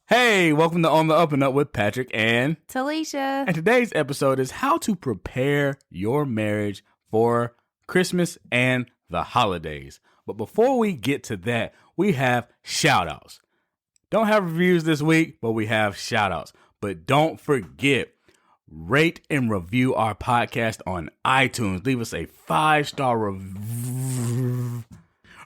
Hey, welcome to On the Up and Up with Patrick and Talisha. And today's episode is how to prepare your marriage for Christmas and the holidays. But before we get to that, we have shout outs. Don't have reviews this week, but we have shout outs. But don't forget, rate and review our podcast on iTunes. Leave us a 5-star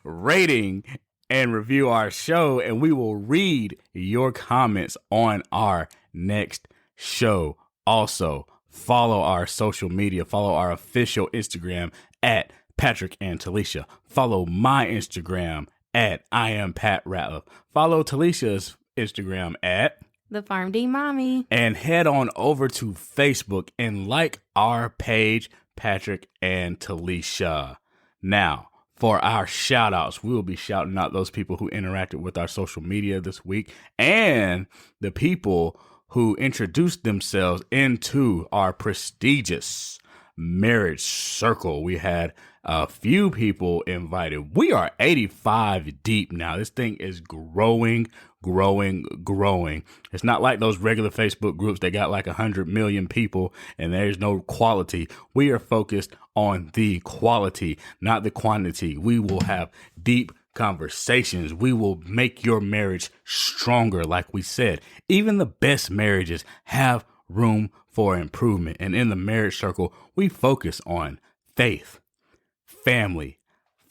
rating and review our show, and we will read your comments on our next show. Also, follow our social media. Follow our official Instagram at Patrick and Talisha. Follow my Instagram at I am Pat Ratliff. Follow Talisha's Instagram at The Farm D Mommy. And head on over to Facebook and like our page, Patrick and Talisha. Now, for our shout outs, we will be shouting out those people who interacted with our social media this week and the people who introduced themselves into our prestigious marriage circle. We had a few people invited. We are 85 deep now. This thing is growing. It's not like those regular Facebook groups that got like 100 million people and there's no quality. We are focused on the quality, not the quantity. We will have deep conversations. We will make your marriage stronger. Like we said, even the best marriages have room for improvement. And in the marriage circle, we focus on faith, family,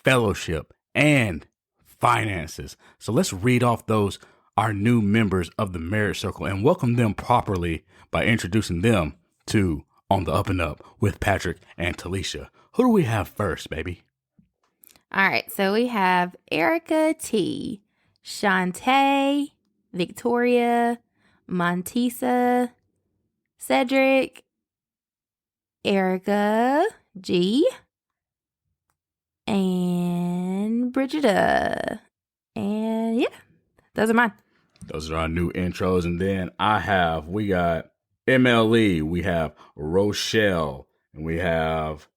fellowship, and finances. So let's read off our new members of the marriage circle and welcome them properly by introducing them to On the Up and Up with Patrick and Talisha. Who do we have first, baby? All right, so we have Erica T, Shantae, Victoria, Montisa, Cedric, Erica G, and Brigida. And yeah, those are mine. Those are our new intros. And then we got MLE, we have Rochelle, and we have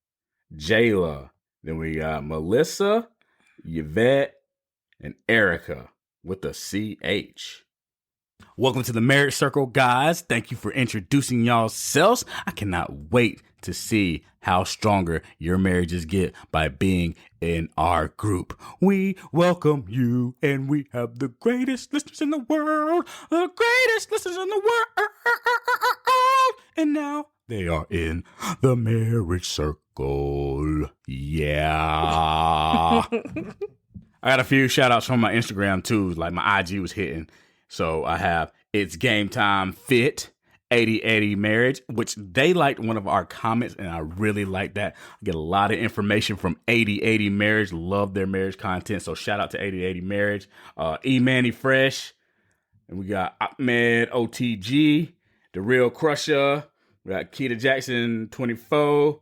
Jayla. Then we got Melissa, Yvette, and Erica with the CH. Welcome to the Marriage Circle, guys. Thank you for introducing yourselves. I cannot wait to see how stronger your marriages get by being in our group. We welcome you, and we have the greatest listeners in the world. The greatest listeners in the world. And now they are in the Marriage Circle. Yeah. I got a few shout outs from my Instagram too. Like my IG was hitting. So I have It's Game Time Fit 8080 Marriage, which they liked one of our comments, and I really like that. I get a lot of information from 8080 Marriage. Love their marriage content. So shout out to 8080 Marriage. E-Manny Fresh. And we got Ahmed OTG, The Real Crusher. We got Keita Jackson 24.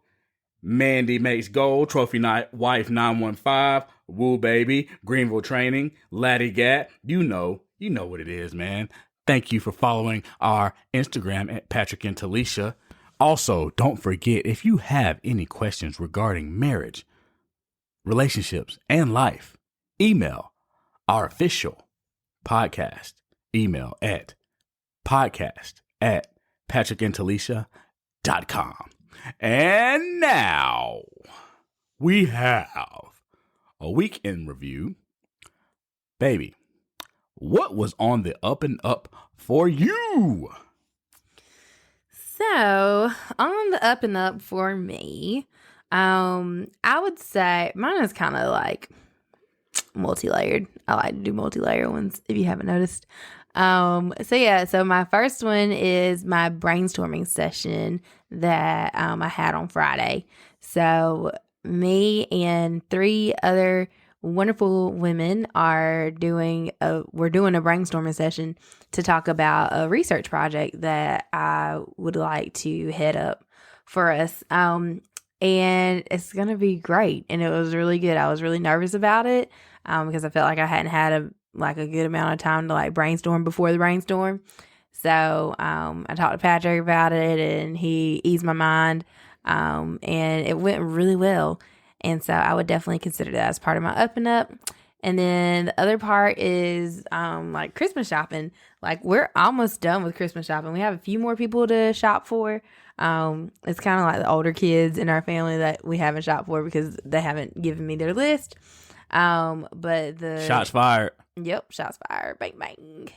Mandy Makes Gold, Trophy Night Wife 915, Woo Baby, Greenville Training, Laddie Gat. You know what it is, man. Thank you for following our Instagram at Patrick and Talisha. Also, don't forget, if you have any questions regarding marriage, relationships, and life, email our official podcast email at podcast@patrickandtalisha.com. And now we have a week in review. Baby, what was on the up and up for you? So, on the up and up for me, I would say mine is kind of like multi-layered. I like to do multi-layer ones, if you haven't noticed. So my first one is my brainstorming session that I had on Friday. So me and 3 other wonderful women we're doing a brainstorming session to talk about a research project that I would like to head up for us. And it's going to be great. And it was really good. I was really nervous about it because I felt like I hadn't had a good amount of time to brainstorm before the brainstorm. So I talked to Patrick about it and he eased my mind. And it went really well. And so I would definitely consider that as part of my up and up. And then the other part is like Christmas shopping. Like we're almost done with Christmas shopping. We have a few more people to shop for. It's kind of like the older kids in our family that we haven't shopped for because they haven't given me their list. But the Shots fired. Yep, shots fired. Bang bang.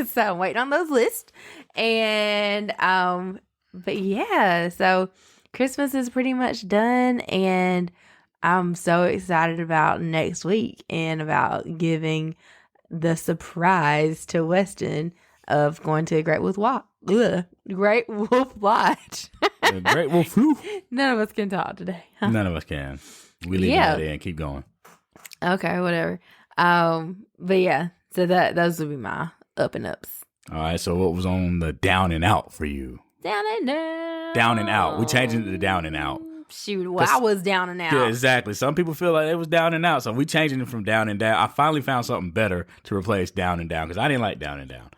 So I'm waiting on those lists. And but yeah, so Christmas is pretty much done, and I'm so excited about next week and about giving the surprise to Weston of going to Great Wolf Lodge. Great Wolf Lodge. Great Wolf. None of us can talk today. Huh? None of us can. We leave that in. Keep going. Okay, whatever. But yeah, so those would be my up and ups. All right. So what was on the down and out for you? Down and out. Down and out. We changed it to down and out. Shoot, well, I was down and out. Yeah, exactly. Some people feel like it was down and out, so we changing it from down and down. I finally found something better to replace down and down because I didn't like down and down.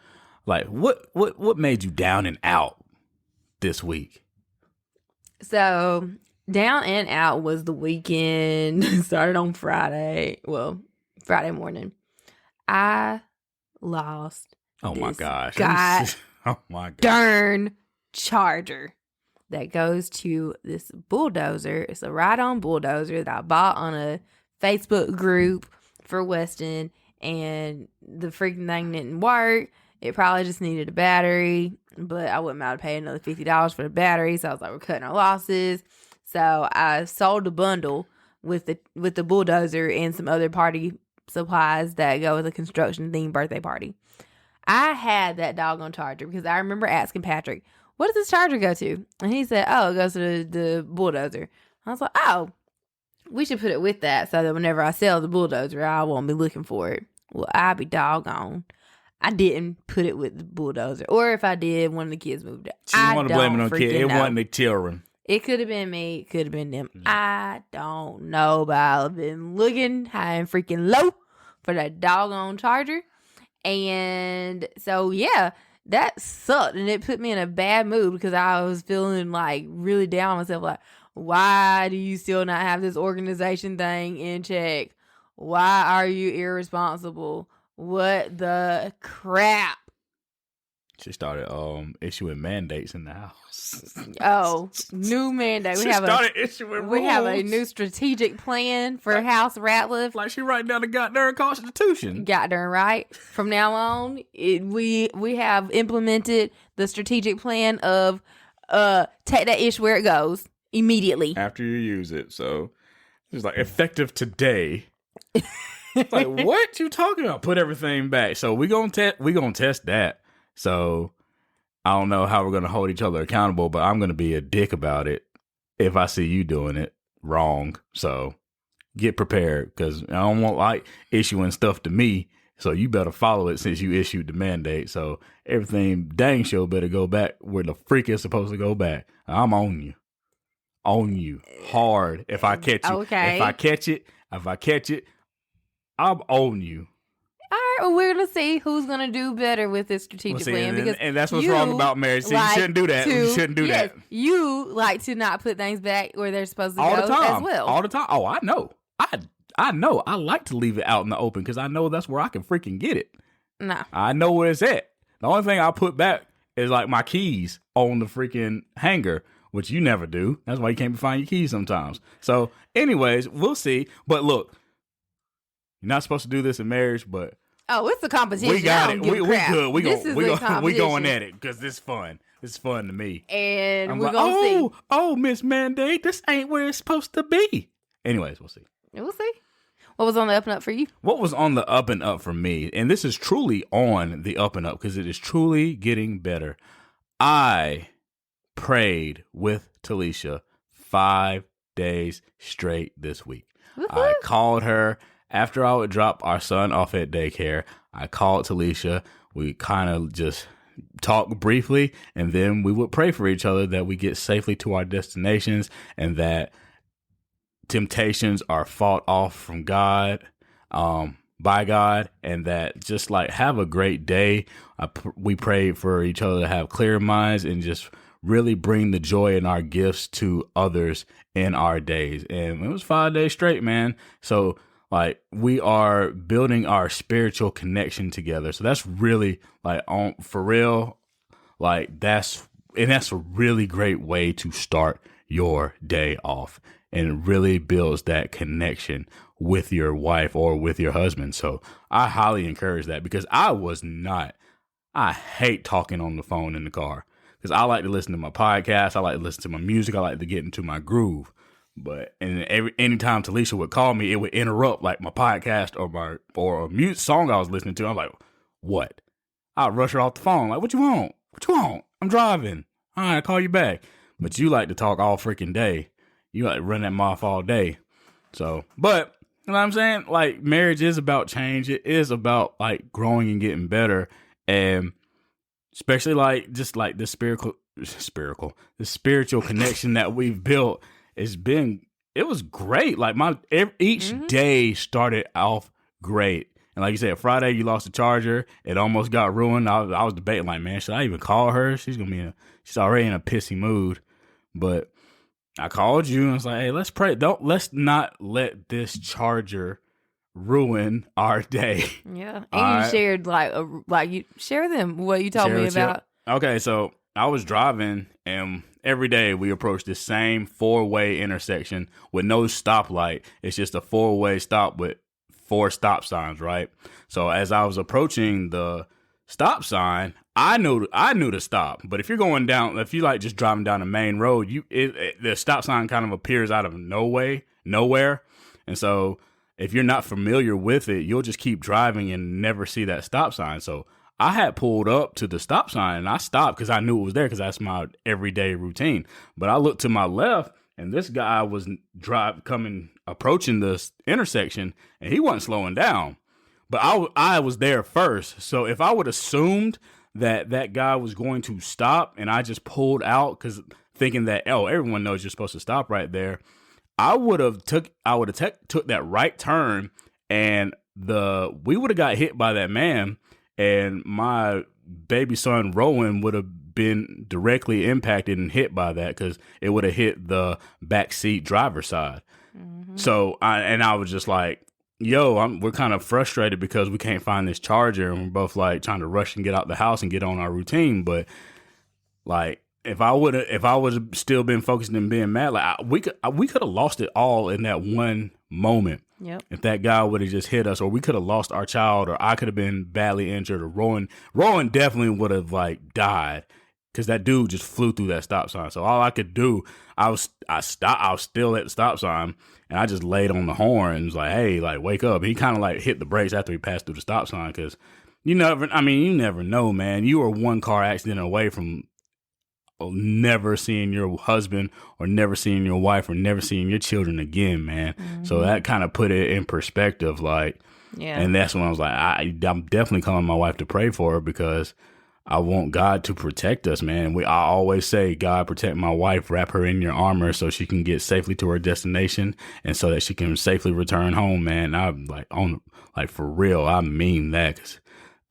Like, what made you down and out this week? So, down and out was the weekend. Started on Friday. Well, Friday morning. I lost. Oh my gosh! Oh my god! Darn charger that goes to this bulldozer. It's a ride-on bulldozer that I bought on a Facebook group for Weston, and the freaking thing didn't work. It probably just needed a battery, but I wouldn't mind paying another $50 for the battery. So I was like, we're cutting our losses. So I sold a bundle with the bulldozer and some other party supplies that go with a construction themed birthday party. I had that doggone charger because I remember asking Patrick, what does this charger go to? And he said, oh, it goes to the bulldozer. I was like, oh, we should put it with that so that whenever I sell the bulldozer, I won't be looking for it. Well, I'll be doggone. I didn't put it with the bulldozer. Or if I did, one of the kids moved out. She didn't want to blame it on the kid. It wasn't the children. It could have been me. It could have been them. I don't know, but I've been looking high and freaking low for that doggone charger. And so, yeah, that sucked. And it put me in a bad mood because I was feeling like really down on myself. Like, why do you still not have this organization thing in check? Why are you irresponsible? What the crap? She started issuing mandates in the house. Oh, new mandate. We have a new strategic plan for House Ratliff. Like she writing down the goddamn Constitution. Goddamn right. From now on, we have implemented the strategic plan of take that ish where it goes immediately after you use it. So it's like effective today. Like, what you talking about? Put everything back. So we gonna test that. So I don't know how we're gonna hold each other accountable, but I'm gonna be a dick about it if I see you doing it wrong. So get prepared because I don't want like issuing stuff to me. So you better follow it since you issued the mandate. So everything dang sure better go back where the freak is supposed to go back. I'm on you. On you hard if I catch you. Okay. If I catch it, I'm on you. All right, well, we're going to see who's going to do better with this strategic plan. And that's what's wrong about marriage. See, you shouldn't do that. You shouldn't do that. You like to not put things back where they're supposed to all go the time. As well. All the time. Oh, I know. I know. I like to leave it out in the open because I know that's where I can freaking get it. No. I know where it's at. The only thing I put back is like my keys on the freaking hanger, which you never do. That's why you can't find your keys sometimes. So anyways, we'll see. But look, you're not supposed to do this in marriage, but oh, it's a competition. We got it. We good. We going at it because this is fun. It's fun to me. And we're going to see. Oh, Miss Mandate, this ain't where it's supposed to be. Anyways, we'll see. We'll see. What was on the up and up for you? What was on the up and up for me? And this is truly on the up and up because it is truly getting better. I prayed with Talisha 5 days straight this week. Woo-hoo. I called her after I would drop our son off at daycare. I called Talisha. We kind of just talked briefly, and then we would pray for each other that we get safely to our destinations and that temptations are fought off from God, by God, and that just like have a great day. We prayed for each other to have clear minds and just really bring the joy in our gifts to others in our days. And it was 5 days straight, man. So like we are building our spiritual connection together. So that's really like on for real. Like that's a really great way to start your day off, and it really builds that connection with your wife or with your husband. So I highly encourage that, because I hate talking on the phone in the car, because I like to listen to my podcast. I like to listen to my music. I like to get into my groove. But anytime Talisha would call me, it would interrupt like my podcast or a mute song I was listening to. I'm like, what? I'll rush her off the phone. Like, what you want? What you want? I'm driving. All right, I'll call you back. But you like to talk all freaking day. You like to run that mouth all day. So, but you know what I'm saying? Like, marriage is about change. It is about like growing and getting better. And especially like just like the spiritual connection that we've built. It was great. Like each day started off great. And like you said, Friday you lost the charger. It almost got ruined. I was debating like, man, should I even call her? She's already in a pissy mood. But I called you and I was like, hey, let's pray. Let's not let this charger ruin our day. Yeah. And you shared like you share them what you told me about. Okay, so I was driving, and every day we approach the same 4-way intersection with no stoplight. It's just a 4-way stop with 4 stop signs, right? So as I was approaching the stop sign, I knew to stop. But if you're going down, if you like just driving down the main road, the stop sign kind of appears out of nowhere. And so if you're not familiar with it, you'll just keep driving and never see that stop sign. So I had pulled up to the stop sign and I stopped because I knew it was there, because that's my everyday routine. But I looked to my left, and this guy was approaching this intersection, and he wasn't slowing down. But I was there first. So if I would have assumed that guy was going to stop and I just pulled out, because thinking that, oh, everyone knows you're supposed to stop right there, I would have took that right turn, and we would have got hit by that man. And my baby son, Rowan, would have been directly impacted and hit by that, because it would have hit the backseat driver's side. Mm-hmm. So I was just like, we're kind of frustrated because we can't find this charger, and we're both like trying to rush and get out the house and get on our routine. But like, if I would have still been focused and being mad, like we could have lost it all in that one moment. Yep. If that guy would have just hit us, or we could have lost our child, or I could have been badly injured, or Rowan definitely would have like died, because that dude just flew through that stop sign. So all I could do, I was still at the stop sign, and I just laid on the horn and was like, hey, like, wake up. And he kind of like hit the brakes after he passed through the stop sign, because you never know, man. You are one car accident away from never seeing your husband, or never seeing your wife, or never seeing your children again, man. Mm-hmm. So that kind of put it in perspective, like, yeah. And that's when I was like, I'm definitely calling my wife to pray for her, because I want God to protect us, man. I always say, God, protect my wife, wrap her in your armor so she can get safely to her destination, and so that she can safely return home, man. I'm like for real, I mean that, 'cause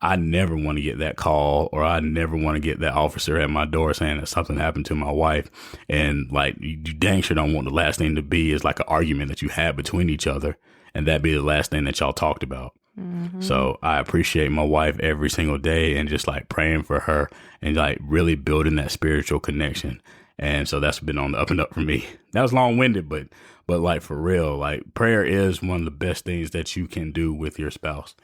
I never want to get that call, or I never want to get that officer at my door saying that something happened to my wife. And like, you dang sure don't want the last thing to be is like an argument that you had between each other, and that be the last thing that y'all talked about. Mm-hmm. So I appreciate my wife every single day, and just like praying for her, and like really building that spiritual connection. And so that's been on the up and up for me. That was long winded, but like for real, like prayer is one of the best things that you can do with your spouse.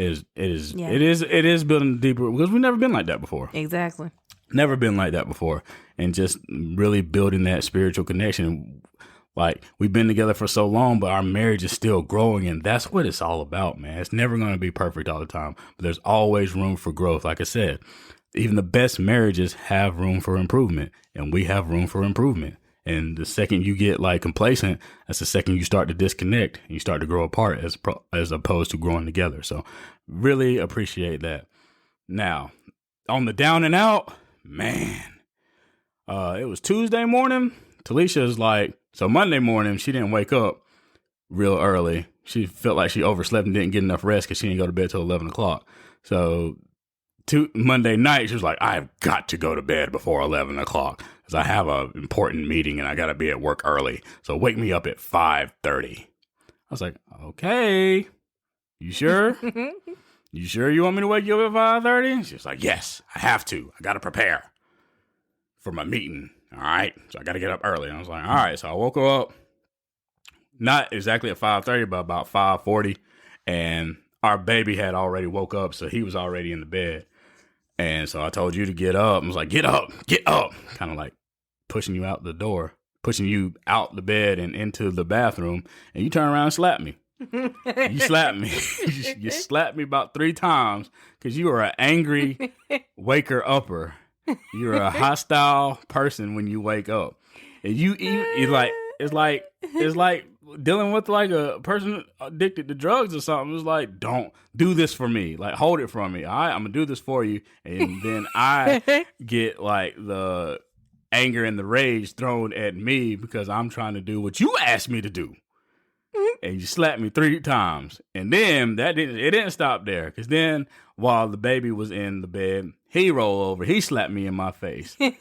It is building deeper, because we've never been like that before. Exactly. Never been like that before. And just really building that spiritual connection. Like, we've been together for so long, but our marriage is still growing, and that's what it's all about, man. It's never going to be perfect all the time, but there's always room for growth. Like I said, even the best marriages have room for improvement, and we have room for improvement. And the second you get like complacent, that's the second you start to disconnect, and you start to grow apart as opposed to growing together. So really appreciate that. Now, on the down and out, man, it was Tuesday morning. Talisha's like, so Monday morning, she didn't wake up real early. She felt like she overslept and didn't get enough rest, because she didn't go to bed till 11 o'clock. So Monday night, she was like, I've got to go to bed before 11 o'clock, because I have an important meeting and I got to be at work early. So wake me up at 5:30. was like, okay, you sure? You sure you want me to wake you up at 5:30? She was like, yes, I have to. I got to prepare for my meeting. All right. So I got to get up early. And I was like, all right. So I woke her up, not exactly at 5:30, but about 5:40. And our baby had already woke up. So he was already in the bed. And so I told you to get up. I was like, get up. Kind of like pushing you out the door, pushing you out the bed and into the bathroom. And you turn around and slap me. You slapped me. You slapped me about 3 times because you were an angry waker upper. You're a hostile person when you wake up, and it's like dealing with like a person addicted to drugs or something. It's like, don't do this for me. Like, hold it from me. All right, I'm gonna do this for you, and then I get like the anger and the rage thrown at me because I'm trying to do what you asked me to do. And you slapped me 3 times. And then it didn't stop there. Because then while the baby was in the bed, he rolled over. He slapped me in my face. A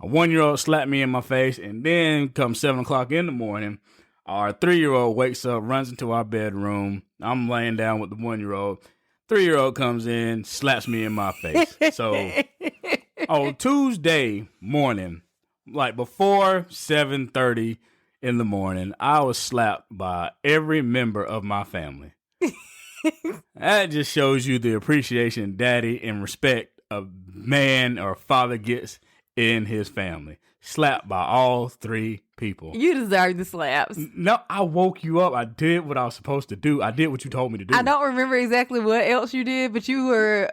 1-year-old slapped me in my face. And then come 7 o'clock in the morning, our 3-year-old wakes up, runs into our bedroom. I'm laying down with the 1-year-old. 3-year-old comes in, slaps me in my face. So on Tuesday morning, like before 7:30 in the morning, I was slapped by every member of my family. That just shows you the appreciation daddy and respect a man or father gets in his family. Slapped by all 3 people. You deserve the slaps. No, I woke you up. I did what I was supposed to do. I did what you told me to do. I don't remember exactly what else you did, but you were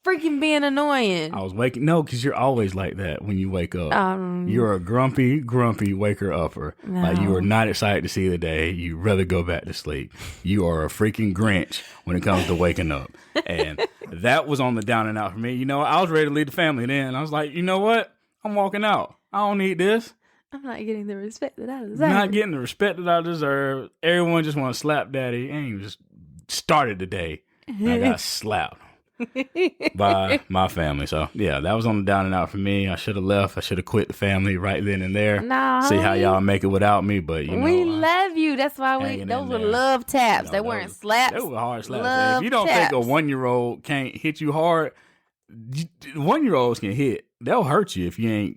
freaking being annoying. I was waking. No, because you're always like that when you wake up. You're a grumpy waker upper. No. Like, you are not excited to see the day. You'd rather go back to sleep. You are a freaking Grinch when it comes to waking up. And that was on the down and out for me. You know, I was ready to leave the family then. I was like, you know what? I'm walking out. I don't need this. I'm not getting the respect that I deserve. Not getting the respect that I deserve. Everyone just want to slap daddy. And you just started the day. I got slapped by my family. So yeah, that was on the down and out for me. I should have left. I should have quit the family right then and there. No, see how y'all make it without me. But you know, we love you. That's why those were love taps. They weren't slaps. They were hard slaps. If you don't think a 1-year-old can't hit you hard, 1-year-olds can hit. They'll hurt you if you ain't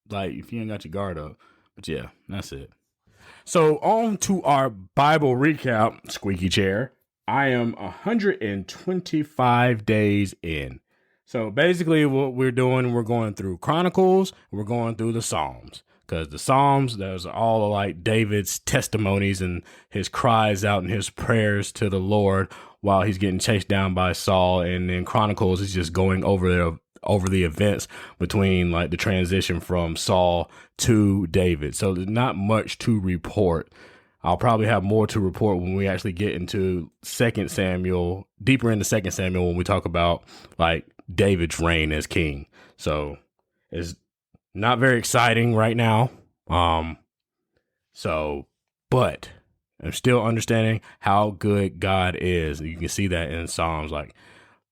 got your guard up. But yeah, that's it. So on to our Bible recap, squeaky chair. I am 125 days in. So basically what we're doing, we're going through Chronicles, we're going through the Psalms. Because the Psalms, those are all like David's testimonies and his cries out and his prayers to the Lord while he's getting chased down by Saul. And then Chronicles is just going over the events between like the transition from Saul to David. So there's not much to report. I'll probably have more to report when we actually get into 2 Samuel, deeper into 2 Samuel, when we talk about like David's reign as king. So it's not very exciting right now. But I'm still understanding how good God is. You can see that in Psalms, like,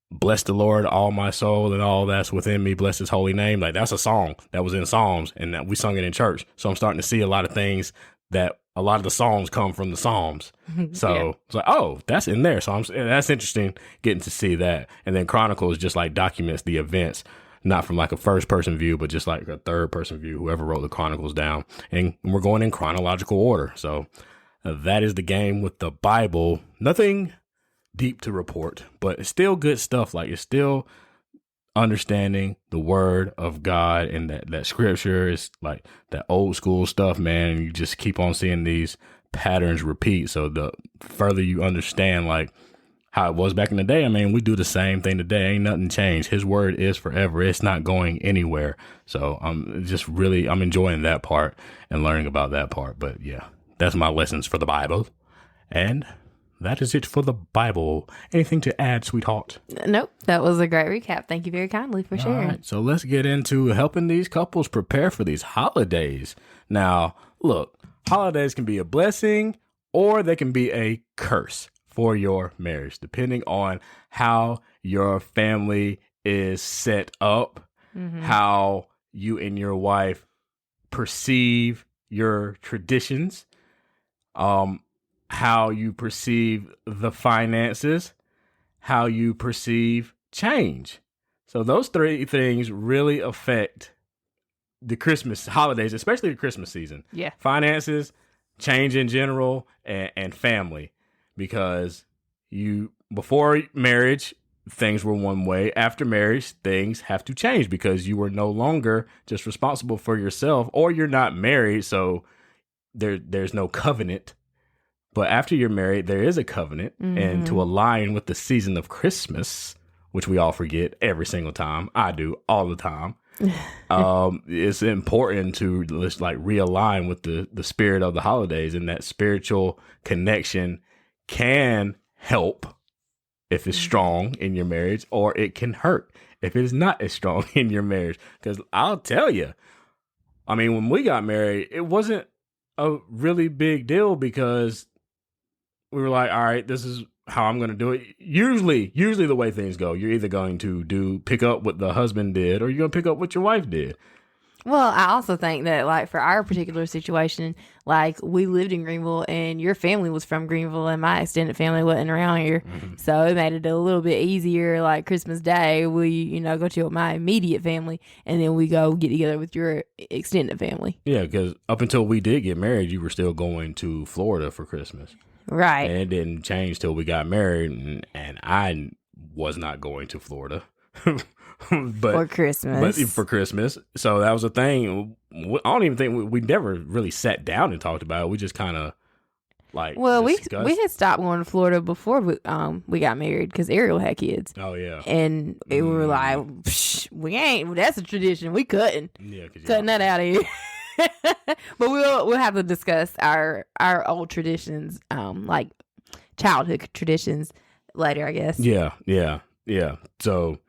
bless the Lord, all my soul, and all that's within me. Bless his holy name. Like, that's a song that was in Psalms, and that we sung it in church. So I'm starting to see a lot of things that a lot of the songs come from the Psalms. So yeah. It's like, oh, that's in there. So that's interesting getting to see that. And then Chronicles just like documents the events, not from like a first person view, but just like a third person view, whoever wrote the Chronicles down. And we're going in chronological order. So that is the game with the Bible. Nothing deep to report, but it's still good stuff. Like, it's still understanding the word of God, and that scripture is like that old school stuff, man. And you just keep on seeing these patterns repeat. So the further you understand like how it was back in the day, I mean, we do the same thing today. Ain't nothing changed. His word is forever. It's not going anywhere. So I'm enjoying that part and learning about that part. But yeah, that's my lessons for the Bible. And that is it for the Bible. Anything to add, sweetheart? Nope. That was a great recap. Thank you very kindly for sharing. All right, so let's get into helping these couples prepare for these holidays. Now, look, holidays can be a blessing or they can be a curse for your marriage, depending on how your family is set up, how you and your wife perceive your traditions. how you perceive the finances, how you perceive change. So those three things really affect the Christmas holidays, especially the Christmas season. Yeah. Finances, change in general, and family. Because before marriage, things were one way. After marriage, things have to change because you are no longer just responsible for yourself, or you're not married, so there's no covenant. But after you're married, there is a covenant, and to align with the season of Christmas, which we all forget every single time. I do all the time. It's important to just like realign with the spirit of the holidays, and that spiritual connection can help if it's strong in your marriage, or it can hurt if it is not as strong in your marriage. Because I'll tell you, I mean, when we got married, it wasn't a really big deal because we were like, all right, this is how I'm going to do it. Usually the way things go, you're either going to pick up what the husband did, or you're going to pick up what your wife did. Well, I also think that, like, for our particular situation, like, we lived in Greenville and your family was from Greenville and my extended family wasn't around here. So it made it a little bit easier. Like, Christmas Day, we, go to my immediate family and then we go get together with your extended family. Yeah, because up until we did get married, you were still going to Florida for Christmas. Right. And it didn't change till we got married, and I was not going to Florida. For Christmas. So that was a thing. I don't even think we never really sat down and talked about it. We just kind of like, we discussed. had stopped going to Florida before we got married because Ariel had kids. Oh yeah. And we were like, we ain't. That's a tradition. We couldn't. Yeah, cutting that out of here. But we'll have to discuss our old traditions, like childhood traditions later, I guess. Yeah. So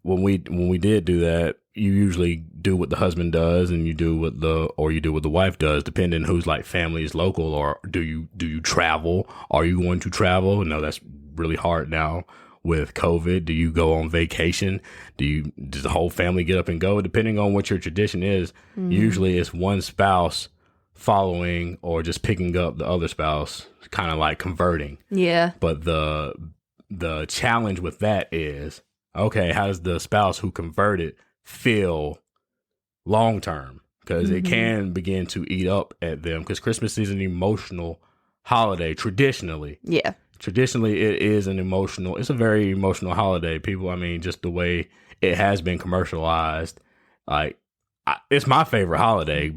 when we did do that, you usually do what the husband does, and you do what the wife does, depending whose like family is local, or do you travel? Are you going to travel? No, that's really hard now with COVID. Do you go on vacation? Does the whole family get up and go? Depending on what your tradition is, usually it's one spouse following or just picking up the other spouse, kind of like converting. Yeah. But the challenge with that is, okay, how does the spouse who converted feel long term? Because it can begin to eat up at them, because Christmas is an emotional holiday traditionally. Yeah. Traditionally, it's a very emotional holiday. People, I mean, just the way it has been commercialized, like, it's my favorite holiday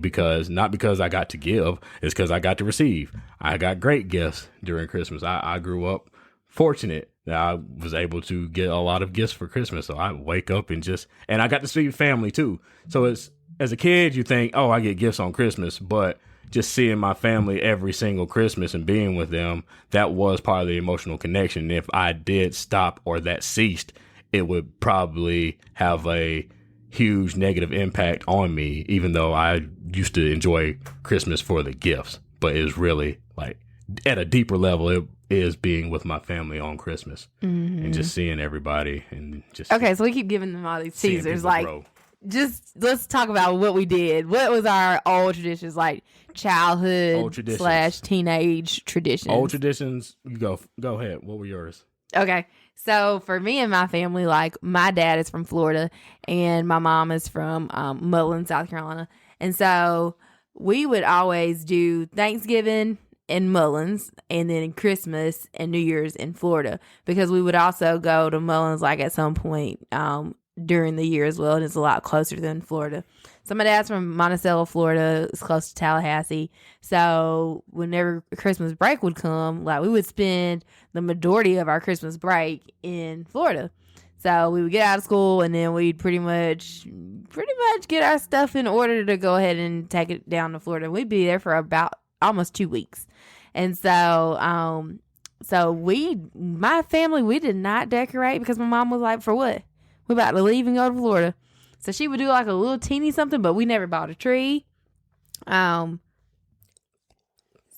not because I got to give, it's because I got to receive. I got great gifts during Christmas. I grew up fortunate that I was able to get a lot of gifts for Christmas. So I wake up and I got to see family too. So as a kid, you think, oh, I get gifts on Christmas, but just seeing my family every single Christmas and being with them, that was part of the emotional connection. If I did stop or that ceased, it would probably have a huge negative impact on me, even though I used to enjoy Christmas for the gifts. But it's really like at a deeper level, it is being with my family on Christmas and just seeing everybody and just. Okay, so we keep giving them all these teasers. Like, grow. Just let's talk about what we did. What was our old traditions, like childhood / teenage traditions? Old traditions. You go ahead. What were yours? Okay. So for me and my family, like, my dad is from Florida and my mom is from Mullen, South Carolina. And so we would always do Thanksgiving in Mullins and then Christmas and New Year's in Florida, because we would also go to Mullins like at some point during the year as well. And it's a lot closer than Florida. So my dad's from Monticello, Florida. It's close to Tallahassee. So whenever Christmas break would come, like, we would spend the majority of our Christmas break in Florida. So we would get out of school and then we'd pretty much get our stuff in order to go ahead and take it down to Florida. We'd be there for about almost 2 weeks. And so, my family, we did not decorate because my mom was like, for what? We're about to leave and go to Florida. So she would do like a little teeny something, but we never bought a tree. So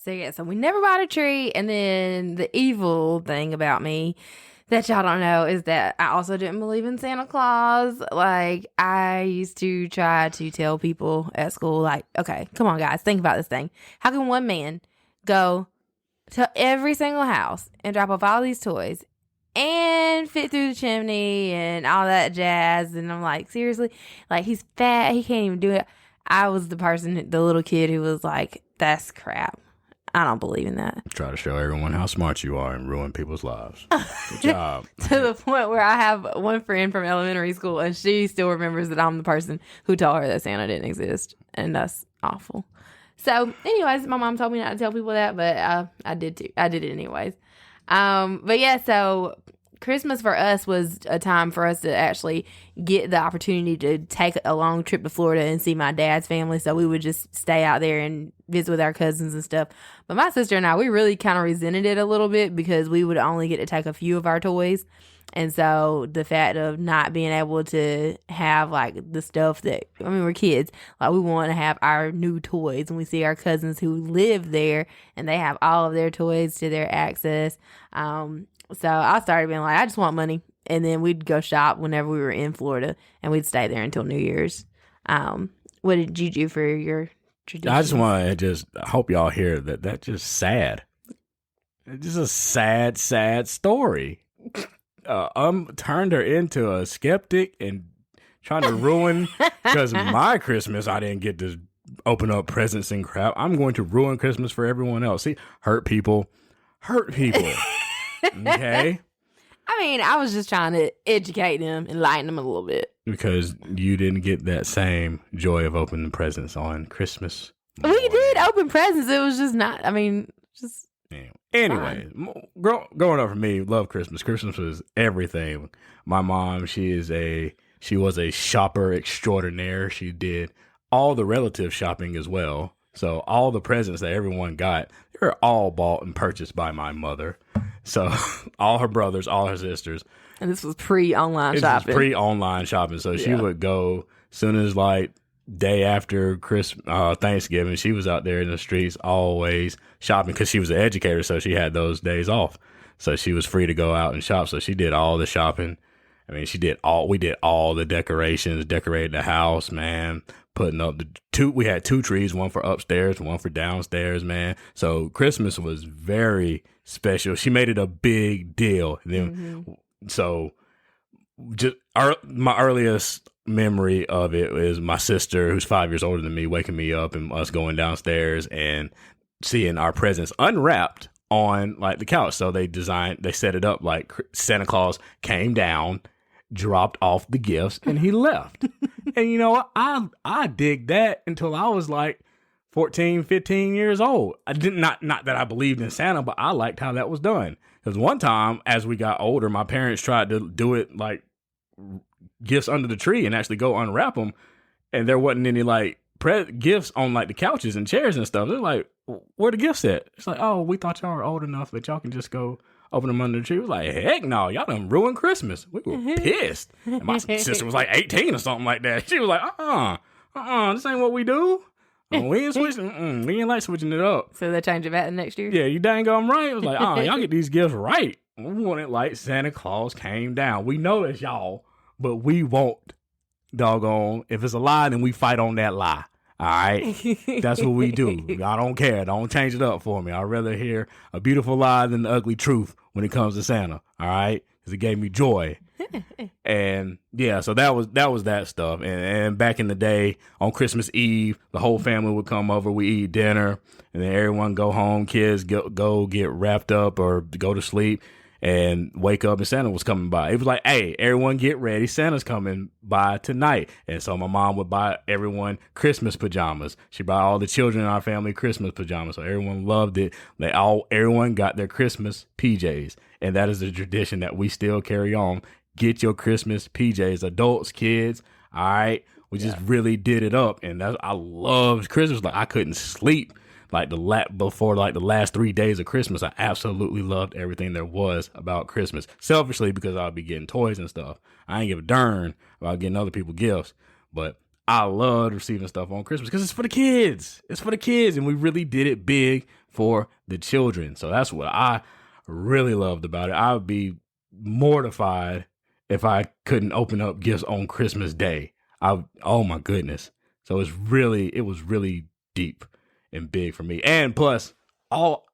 we never bought a tree. And then the evil thing about me that y'all don't know is that I also didn't believe in Santa Claus. Like, I used to try to tell people at school, like, okay, come on guys, think about this thing. How can one man go to every single house and drop off all these toys and fit through the chimney and all that jazz. And I'm like, seriously? Like, he's fat. He can't even do it. I was the person, the little kid who was like, that's crap. I don't believe in that. Try to show everyone how smart you are and ruin people's lives. Good job. To the point where I have one friend from elementary school, and she still remembers that I'm the person who told her that Santa didn't exist. And that's awful. So, anyways, my mom told me not to tell people that, but I did too. I did it anyways. But yeah, so Christmas for us was a time for us to actually get the opportunity to take a long trip to Florida and see my dad's family. So we would just stay out there and visit with our cousins and stuff. But my sister and I, we really kind of resented it a little bit because we would only get to take a few of our toys. And so the fact of not being able to have like the stuff that, I mean, we're kids, like we want to have our new toys, and we see our cousins who live there and they have all of their toys to their access. So I started being like, I just want money. And then we'd go shop whenever we were in Florida, and we'd stay there until New Year's. What did you do for your tradition? I just want to I hope y'all hear that. That's just sad. It's just a sad, sad story. Turned her into a skeptic and trying to ruin, because my Christmas, I didn't get to open up presents and crap. I'm going to ruin Christmas for everyone else. See, hurt people. Okay? I mean, I was just trying to educate them, enlighten them a little bit. Because you didn't get that same joy of opening presents on Christmas morning. We did open presents. It was just not, I mean, just... Anyway, growing up for me, love Christmas. Christmas was everything. My mom, she was a shopper extraordinaire. She did all the relative shopping as well. So all the presents that everyone got, they were all bought and purchased by my mother. So all her brothers, all her sisters. And this was pre-online shopping. This was pre-online shopping. So she would go soon as like day after Thanksgiving, she was out there in the streets always shopping, because she was an educator, so she had those days off, so she was free to go out and shop. So she did all the shopping. I mean, we did all the decorations, decorated the house, man, putting up we had 2 trees, one for upstairs, one for downstairs, man. So Christmas was very special. She made it a big deal. And then so just my earliest memory of it is my sister, who's 5 years older than me, waking me up and us going downstairs and seeing our presents unwrapped on like the couch. So they set it up like Santa Claus came down, dropped off the gifts, and he left. And you know what? I dig that until I was like 14, 15 years old. I did not that I believed in Santa, but I liked how that was done. Because one time, as we got older, my parents tried to do it like gifts under the tree and actually go unwrap them, and there wasn't any like gifts on like the couches and chairs and stuff. They're like, where the gifts at? It's like, oh, we thought y'all were old enough that y'all can just go open them under the tree. It was like, heck no, y'all done ruined Christmas. We were pissed. And my sister was like 18 or something like that. She was like, this ain't what we do. We ain't switching. We ain't like switching it up. So they change it back the next year? Yeah, you dang gum right. It was like, y'all get these gifts right. We want it like Santa Claus came down. We know it's y'all, but we won't, doggone. If it's a lie, then we fight on that lie. All right? That's what we do. I don't care. Don't change it up for me. I'd rather hear a beautiful lie than the ugly truth when it comes to Santa. All right? Because it gave me joy. And yeah, so that was that stuff. And back in the day, on Christmas Eve, the whole family would come over. We eat dinner, and then everyone go home. Kids go get wrapped up or go to sleep, and wake up, and Santa was coming by. It was like, hey, everyone get ready. Santa's coming by tonight. And so my mom would buy everyone Christmas pajamas. She bought all the children in our family Christmas pajamas. So everyone loved it. Everyone got their Christmas PJs. And that is a tradition that we still carry on. Get your Christmas PJs, adults, kids. All right. We just really did it up. And I loved Christmas. Like, I couldn't sleep. Like before the last 3 days of Christmas, I absolutely loved everything there was about Christmas. Selfishly, because I'll be getting toys and stuff. I ain't give a darn about getting other people gifts, but I loved receiving stuff on Christmas because it's for the kids. It's for the kids, and we really did it big for the children. So that's what I really loved about it. I would be mortified if I couldn't open up gifts on Christmas Day. Oh my goodness. So it was really deep and big for me. And plus, all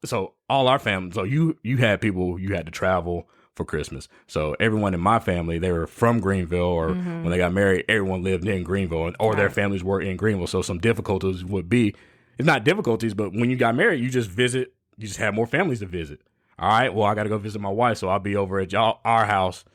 our family. So you had people you had to travel for Christmas. So everyone in my family, they were from Greenville, or when they got married, everyone lived in Greenville, or their families were in Greenville. So some difficulties would be, it's not difficulties, but when you got married, you just have more families to visit. All right, well, I got to go visit my wife, so I'll be over at our house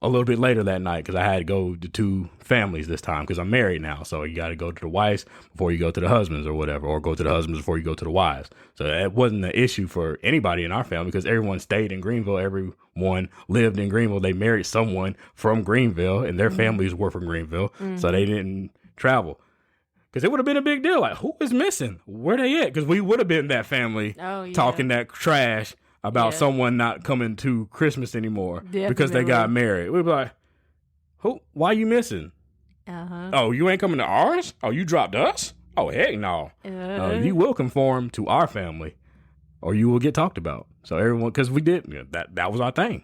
a little bit later that night because I had to go to 2 families this time because I'm married now. So you got to go to the wives before you go to the husbands or whatever, or go to the husbands before you go to the wives. So that wasn't an issue for anybody in our family because everyone stayed in Greenville. Everyone lived in Greenville. They married someone from Greenville and their families were from Greenville. So they didn't travel. Because it would have been a big deal. Like, who is missing? Where they at? Because we would have been that family talking that trash about someone not coming to Christmas anymore because they got married. We'd be like, who? Why you missing? Oh, you ain't coming to ours? Oh, you dropped us? Oh, heck no. You will conform to our family or you will get talked about. So everyone, because we did, that was our thing.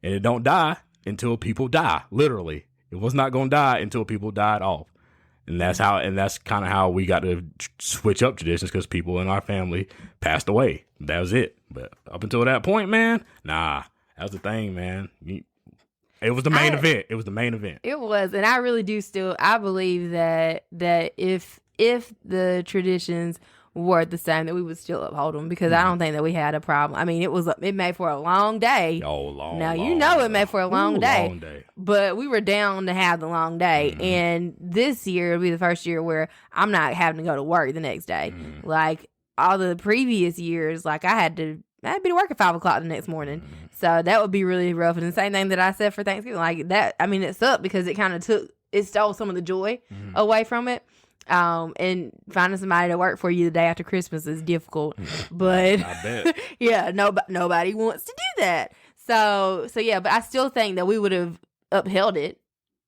And it don't die until people die, literally. It was not going to die until people died off. And that's kind of how we got to switch up traditions because people in our family passed away. That was it. But up until that point, man, nah, that was the thing, man. It was the main event. It was the main event. It was, and I really do I believe that if the traditions were the same, that we would still uphold them because I don't think that we had a problem. I mean, it made for a long day. Oh, long. Now it made for a long day. But we were down to have the long day, and this year will be the first year where I'm not having to go to work the next day. Like all the previous years, like I had to be to work at 5:00 the next morning, so that would be really rough. And the same thing that I said for Thanksgiving, like that. I mean, it sucked because it kind of stole some of the joy away from it. And finding somebody to work for you the day after Christmas is difficult, but I bet. nobody wants to do that. So yeah, but I still think that we would have upheld it.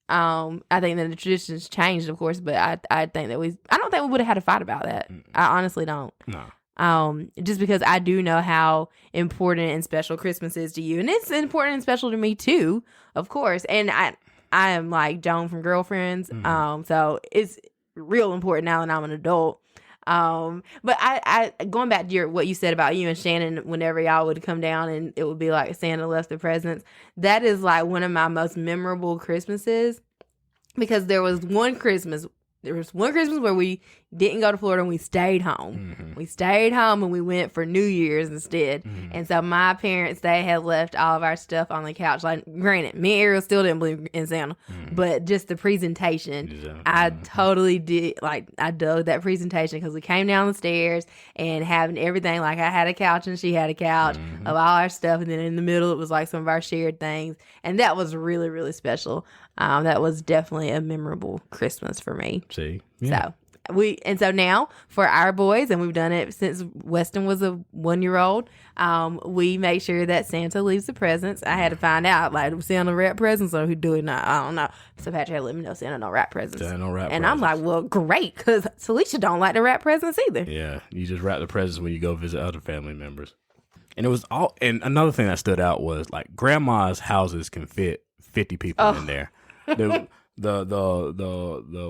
I think that the traditions changed, of course, but I think that I don't think we would have had a fight about that. I honestly don't. No. Just because I do know how important and special Christmas is to you, and it's important and special to me too, of course. And I am like Joan from Girlfriends, so it's real important now that I'm an adult. But I going back to what you said about you and Shannon, whenever y'all would come down and it would be like Santa left the presents, that is like one of my most memorable Christmases because there was one Christmas where we didn't go to Florida and we stayed home. We stayed home and we went for New Year's instead. And so my parents, they had left all of our stuff on the couch. Like, granted, me and Ariel still didn't believe in Santa, but just the presentation, I totally did. Like, I dug that presentation because we came down the stairs and having everything. Like, I had a couch and she had a couch of all our stuff. And then in the middle, it was like some of our shared things. And that was really, really special. That was definitely a memorable Christmas for me. See? Yeah. So now for our boys, and we've done it since Weston was a 1-year-old, we make sure that Santa leaves the presents. I had to find out, like, Santa wrap presents or who do it not? I don't know. So Patrick had to let me know Santa don't wrap presents. And I'm like, well, great, because Talisha don't like to wrap presents either. Yeah, you just wrap the presents when you go visit other family members. And it was and another thing that stood out was like grandma's houses can fit 50 people in there. The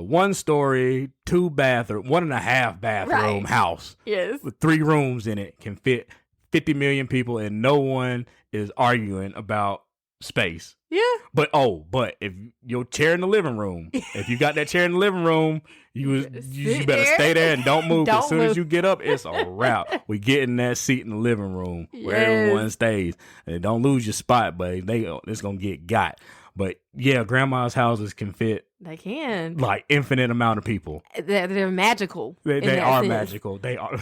1-story, 2-bathroom, 1.5 bathroom house, with 3 rooms in it can fit 50 million people, and no one is arguing about space. Yeah. But if your chair in the living room, if you got that chair in the living room, you better stay there and don't move. As soon as you get up, it's a wrap. We get in that seat in the living room where everyone stays, and don't lose your spot, but it's gonna get got. But yeah, grandma's houses can fit. They can. Like infinite amount of people. They're magical. They are magical. They are.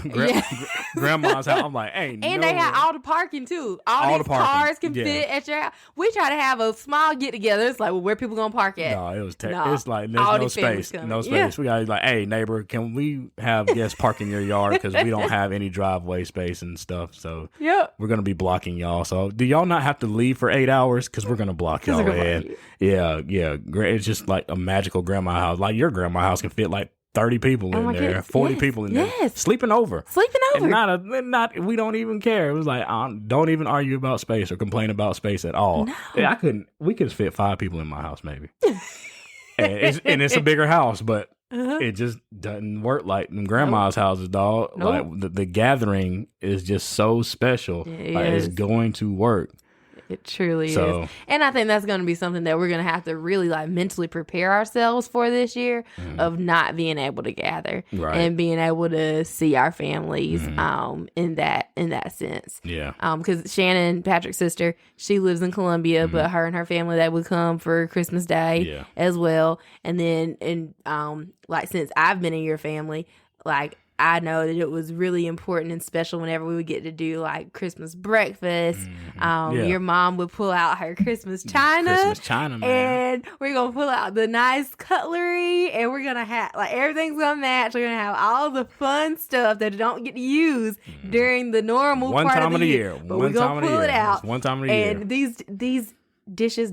Grandma's house. I'm like, hey, and they have all the parking too. All these cars can fit at your house. We try to have a small get together. It's like, well, where people gonna park at? No, it was. It's like there's no space. No space. Yeah. We got like, hey, neighbor, can we have guests park in your yard because we don't have any driveway space and stuff. So we're gonna be blocking y'all. So do y'all not have to leave for 8 hours because we're gonna block y'all in? Yeah. It's just like a magical grandma house. Like your grandma house can fit like 30 people in there, goodness. 40 people in there, sleeping over. And we don't even care. It was like, don't even argue about space or complain about space at all. No. Yeah, we could fit 5 people in my house maybe. and it's a bigger house, but it just doesn't work like in grandma's houses, dog. Nope. Like the gathering is just so special. It Like is. it's going to work. It truly So- is. And I think that's going to be something that we're going to have to really like mentally prepare ourselves for this year of not being able to gather Right. and being able to see our families in that sense. Yeah. Because Shannon, Patrick's sister, she lives in Columbia, but her and her family, they would come for Christmas Day as well. And then, like, since I've been in your family, like, I know that it was really important and special whenever we would get to do like Christmas breakfast. Your mom would pull out her Christmas china. Christmas china, man. And we're going to pull out the nice cutlery and we're going to have like everything's going to match. We're going to have all the fun stuff that you don't get to use during the normal One part time of the year. year. But One we're going time to of the pull it year. out. It's one time of the year. And these dishes,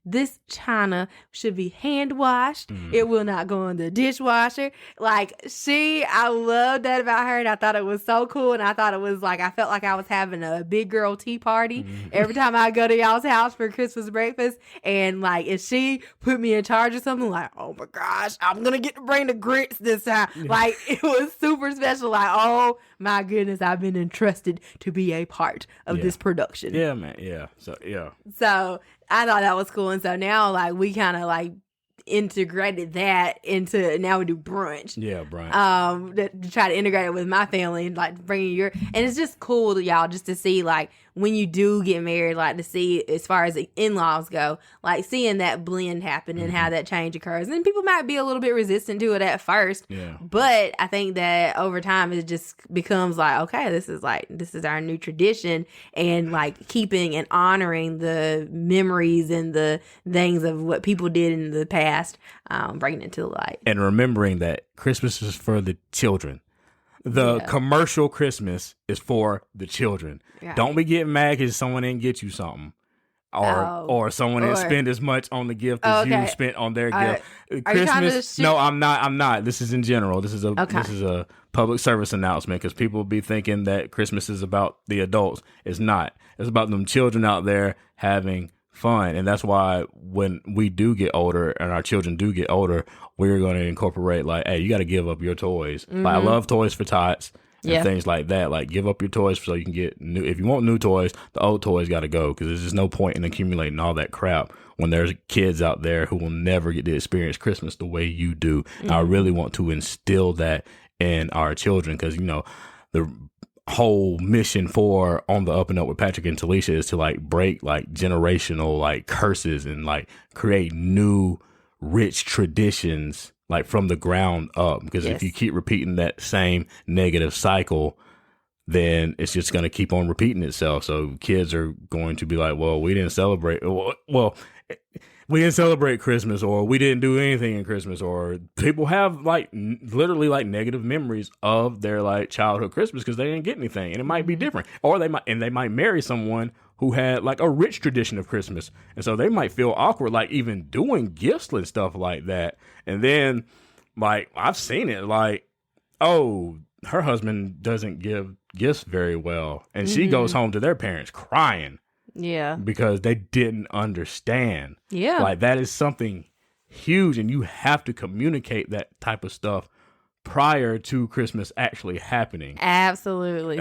this china should be hand washed. It will not go in the dishwasher. Like I love that about her, and I thought it was so cool. And I thought it was like I felt like I was having a big girl tea party every time I go to y'all's house for Christmas breakfast. And like if she put me in charge of something, like, oh my gosh, I'm gonna get to bring the grits this time. Like it was super special. Like, oh my goodness, I've been entrusted to be a part of this production. Yeah, man. Yeah. So I thought that was cool. And so now like we kind of like integrated that into, now we do brunch. Yeah, brunch. To try to integrate it with my family and like bringing your, and it's just cool to y'all just to see like when you do get married, like to see as far as the in-laws go, like seeing that blend happen and how that change occurs. And people might be a little bit resistant to it at first, but I think that over time it just becomes like, okay, this is our new tradition, and like keeping and honoring the memories and the things of what people did in the past, bringing it to the light. And remembering that Christmas is for the children. The commercial Christmas is for the children. Right. Don't be getting mad because someone didn't get you something. Or someone didn't spend as much on the gift as you spent on their gift. Christmas? No, I'm not. This is in general. This is a public service announcement because people be thinking that Christmas is about the adults. It's not. It's about them children out there having fun. And that's why when we do get older and our children do get older, we're going to incorporate like, hey, you got to give up your toys. Like I love Toys for Tots and things like that. Like give up your toys so you can get new. If you want new toys, the old toys got to go because there's just no point in accumulating all that crap when there's kids out there who will never get to experience Christmas the way you do. I really want to instill that in our children because, you know, the whole mission for On the Up and Up with Patrick and Talisha is to like break like generational like curses and like create new rich traditions like from the ground up, because if you keep repeating that same negative cycle, then it's just going to keep on repeating itself. So kids are going to be like, well, we didn't celebrate Christmas, or we didn't do anything in Christmas, or people have like literally like negative memories of their like childhood Christmas because they didn't get anything, and it might be different, or they might marry someone who had like a rich tradition of Christmas, and so they might feel awkward like even doing gifts and stuff like that. And then like I've seen it like, oh, her husband doesn't give gifts very well, and she goes home to their parents crying. Yeah. Because they didn't understand. Yeah. Like that is something huge, and you have to communicate that type of stuff prior to Christmas actually happening. Absolutely.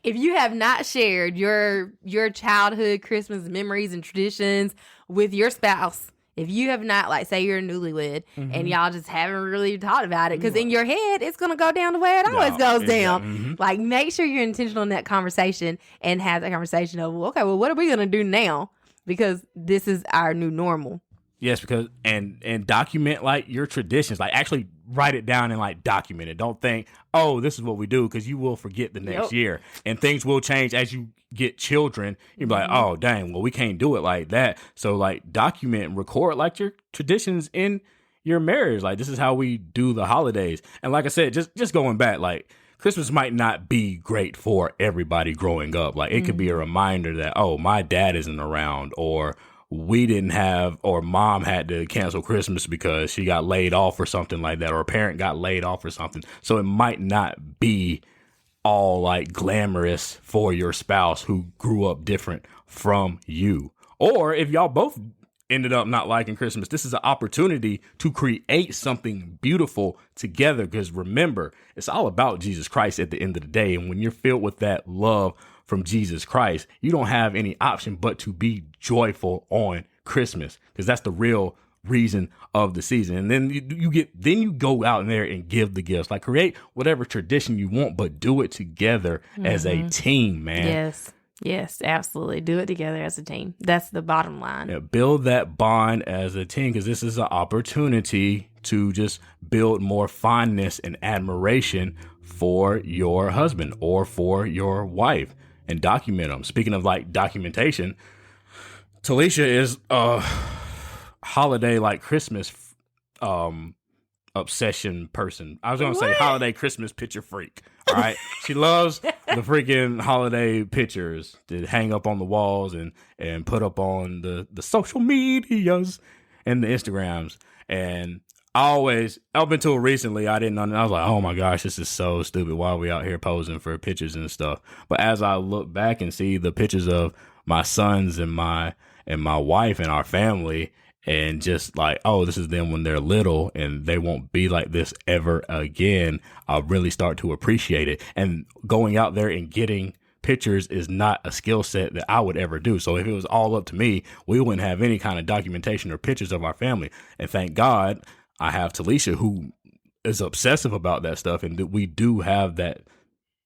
If you have not shared your childhood Christmas memories and traditions with your spouse, if you have not, like, say you're a newlywed and y'all just haven't really thought about it, because in your head, it's going to go down the way it always goes down. Like, make sure you're intentional in that conversation and have that conversation of, okay, well, what are we going to do now? Because this is our new normal. Yes, because, and document, like, your traditions. Like, actually write it down and, like, document it. Don't think, oh, this is what we do, because you will forget the next year. And things will change as you get children. You'll be like, oh, dang, well, we can't do it like that. So, like, document and record, like, your traditions in your marriage. Like, this is how we do the holidays. And like I said, just going back, like, Christmas might not be great for everybody growing up. Like, it could be a reminder that, oh, my dad isn't around, or we didn't have, or mom had to cancel Christmas because she got laid off or something like that, or a parent got laid off or something. So it might not be all like glamorous for your spouse who grew up different from you. Or if y'all both ended up not liking Christmas. This is an opportunity to create something beautiful together, because remember, it's all about Jesus Christ at the end of the day. And when you're filled with that love from Jesus Christ, you don't have any option but to be joyful on Christmas, because that's the real reason of the season. And then you go out in there and give the gifts, like create whatever tradition you want, but do it together as a team, man. Yes, absolutely. Do it together as a team. That's the bottom line. Yeah, build that bond as a team, because this is an opportunity to just build more fondness and admiration for your husband or for your wife, and document them. Speaking of like documentation, Talisha is holiday like Christmas obsession person. I was gonna say holiday Christmas picture freak. All right. She loves the freaking holiday pictures that hang up on the walls and put up on the social medias and the Instagrams. And up until recently, I didn't know. I was like, oh my gosh, this is so stupid. Why are we out here posing for pictures and stuff? But as I look back and see the pictures of my sons and my wife and our family, and just like, oh, this is them when they're little and they won't be like this ever again, I really start to appreciate it. And going out there and getting pictures is not a skill set that I would ever do. So if it was all up to me, we wouldn't have any kind of documentation or pictures of our family. And thank God I have Talisha, who is obsessive about that stuff. And we do have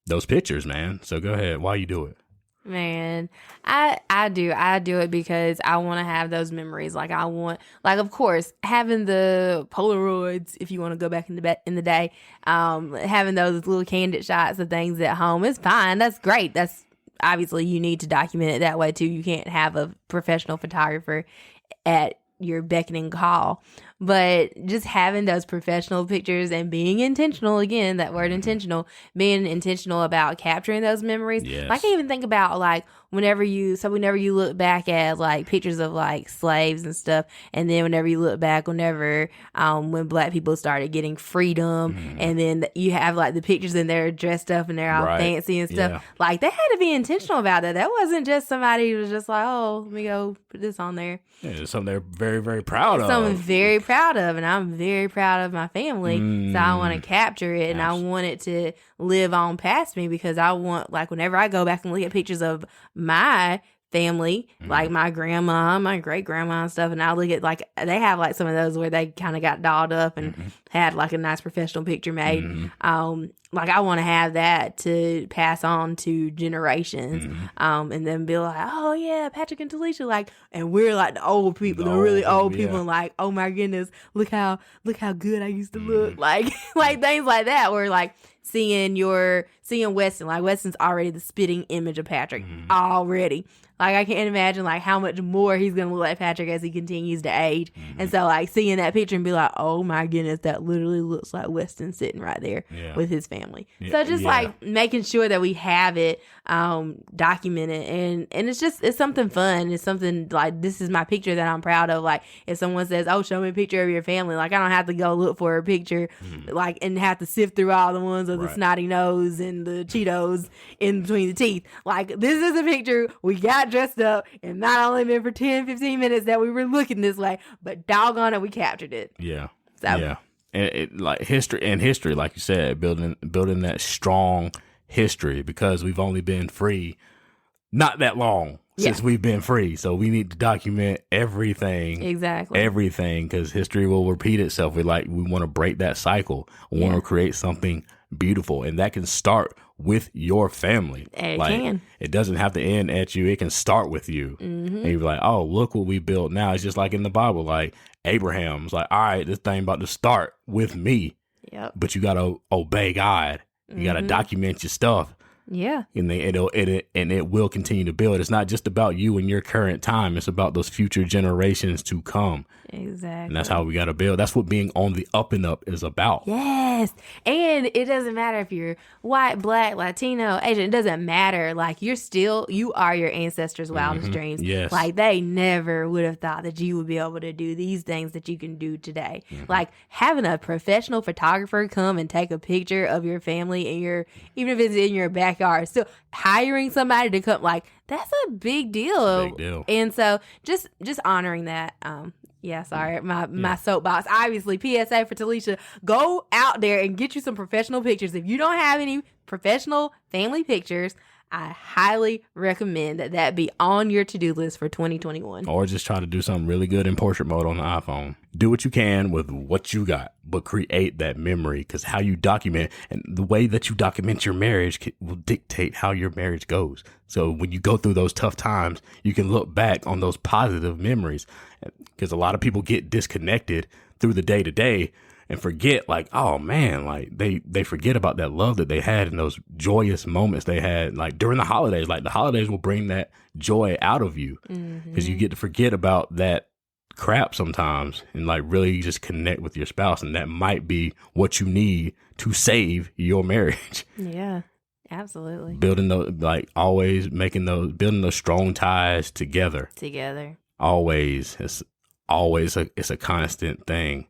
those pictures, man. So go ahead. Why you do it? Man, I do it because I want to have those memories. Like I want, like, of course, having the Polaroids, if you want to go back in the day, having those little candid shots of things at home is fine. That's great. That's obviously you need to document it that way too. You can't have a professional photographer at your beckoning call, but just having those professional pictures and being intentional, again, that word intentional, being intentional about capturing those memories. Yes. I can even think about like whenever you look back at like pictures of like slaves and stuff, and then whenever you look back when Black people started getting freedom, and then you have like the pictures and they're dressed up and they're all fancy and stuff. Like they had to be intentional about that. That wasn't just somebody who was just like, oh, let me go put this on there. Yeah, it's something they're very, very proud of. Something very proud of, and I'm very proud of my family. So I want to capture it, and I want it to live on past me, because I want, like, whenever I go back and look at pictures of my family, like my grandma, my great grandma and stuff, and I look at, like, they have like some of those where they kind of got dolled up and had like a nice professional picture made. Like I want to have that to pass on to generations, and then be like, oh yeah, Patrick and Talisha, like, and we're like the old people, the really old people, and like, oh my goodness, look how good I used to look, like things like that. Where like seeing Weston, like Weston's already the spitting image of Patrick already. Like I can't imagine like how much more he's gonna look like Patrick as he continues to age. And so like seeing that picture and be like, oh my goodness, that literally looks like Weston sitting right there with his family. So just like making sure that we have it documented, and it's something fun. It's something like, this is my picture that I'm proud of. Like if someone says, oh, show me a picture of your family, like I don't have to go look for a picture like and have to sift through all the ones of the snotty nose and the Cheetos in between the teeth. Like this is a picture we got dressed up, and not only been for 10-15 minutes that we were looking this way, but doggone it, we captured it. And it, like history, like you said, building that strong history, because we've only been free not that long since we've been free, so we need to document everything, because history will repeat itself. We want to break that cycle. We want to create something beautiful, and that can start with your family. It doesn't have to end at you. It can start with you. And you're like, oh, look what we built now. It's just like in the Bible, like Abraham's like, all right, this thing about to start with me. But you got to obey God. You got to document your stuff. And it will continue to build. It's not just about you and your current time. It's about those future generations to come. Exactly. And that's how we got to build. That's what being on the up and up is about. Yes. And it doesn't matter if you're white, black, Latino, Asian. It doesn't matter. Like, you are your ancestors' wildest dreams. Yes. Like, they never would have thought that you would be able to do these things that you can do today. Like, having a professional photographer come and take a picture of your family and even if it's in your backyard, still hiring somebody to come, like, that's a big deal. Big deal. And so just honoring that. Yeah, sorry, my soapbox. Obviously, PSA for Talisha, go out there and get you some professional pictures. If you don't have any professional family pictures, I highly recommend that be on your to-do list for 2021. Or just try to do something really good in portrait mode on the iPhone. Do what you can with what you got, but create that memory, because how you document and the way that you document your marriage will dictate how your marriage goes. So when you go through those tough times, you can look back on those positive memories, because a lot of people get disconnected through the day to day and forget, like, oh man, like they forget about that love that they had and those joyous moments they had, like during the holidays. Like, the holidays will bring that joy out of you, because you get to forget about that crap sometimes and like really just connect with your spouse. And that might be what you need to save your marriage. Yeah, absolutely. Building those, like, always building those strong ties together. Always. It's a constant thing.